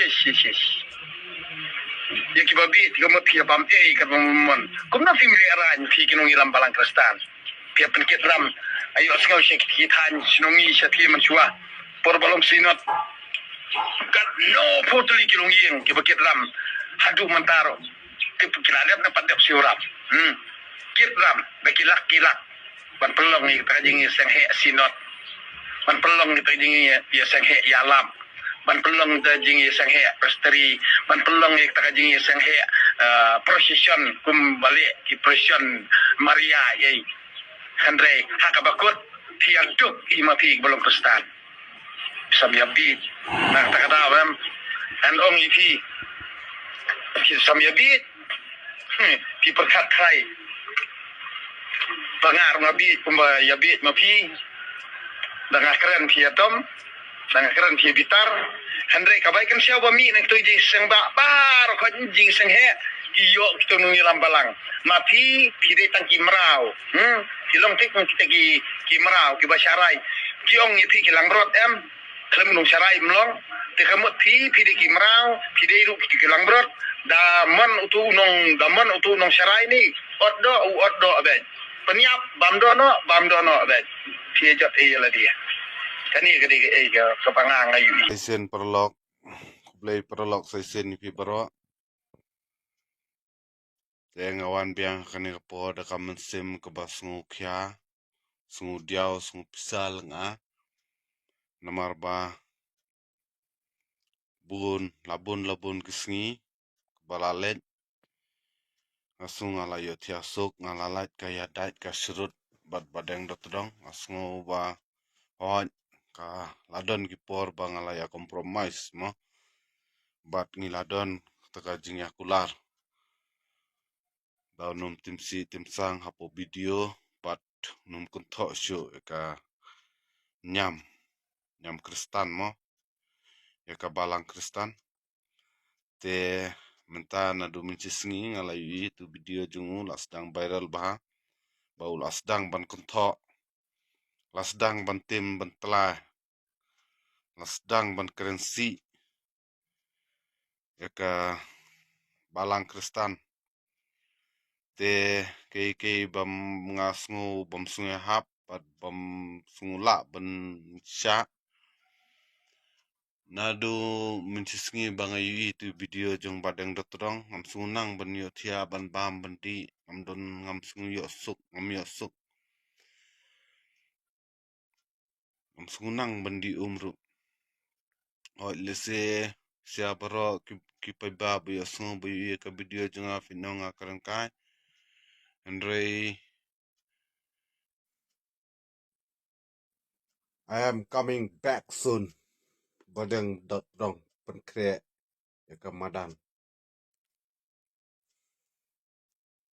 Yes. Ya kibabi tiga mot tiga pam kat mon. Kumna family aran pi kinong ilam balang kristan. Pia penkit ram ayo sengau syek kitan sinongi syati mansua. Por balong sinot. Kat no potuli kinong yeng kibakit ram. Hadu mantaro. Kiladat na padep siurap. Kit ram bakilak. Ban pelong ni kita jingi senghe sinot. Ban pelong kita jingi ya senghe yalam. Ban pelong kita jingi senghe pesteri. Ban pelong kita jingi senghe procession kumbali ki procession Maria yai. Andre hakabakut tiaduk imati belum pestan. Samyabi nak takadawam and only samyabi pi perkat kai. Pengar ngabit kumba yabit mapi dengan keren pi atom dengan keren pi bitar handre kabaikan siapa mi nak tu je seng bar ko jing seng he iyo kita nungi lambalang mapi pide tangki merau kilong tik kita ki merau ki basyarai kiong ni pi kilang brot kelem nung syarai mlong tekamut pide ki merau pide ru ki kilang brot daman utu nong syarai ni oddo abet peniap bamdono bet tiajat la dia kani kadi kepangang ayu Sen perlok play perlok sen pi baro tengawan biang kani po da kamen sim ke basngu kya sungu diaw sungu pisal nga namar ba labun kisngi balalet asung ala yo tiasuk ngalalat kaya dait ka surut bad badeng dotdong asngu ba hon ka ladon kipor ba ngalaya kompromis mo bat ngiladon taka jingya kular daw num timsang hapo video bat num kunto syu ka nyam kristan mo ka balang kristan te menta na do mincisngi ngalayi tu video jungu lasdang viral bah bau lasdang ban kunto lasdang ban tim ban tela lasdang ban kerensi ka balang kristan te ke bam ngasngu bam sungai hap bam sungula ban sya nadu mincisngi bangayu itu video jong badeng dotrong ngam sunang ban yo thia ban bam ban ti ngam don ngam sungu yo suk ngam sunang ban di umru o lese siapa ro ki pa ba bu yo sungu bu yo ka video jong afinong akarangkai Andre I am coming back soon badeng dotrong penkre ya kamadan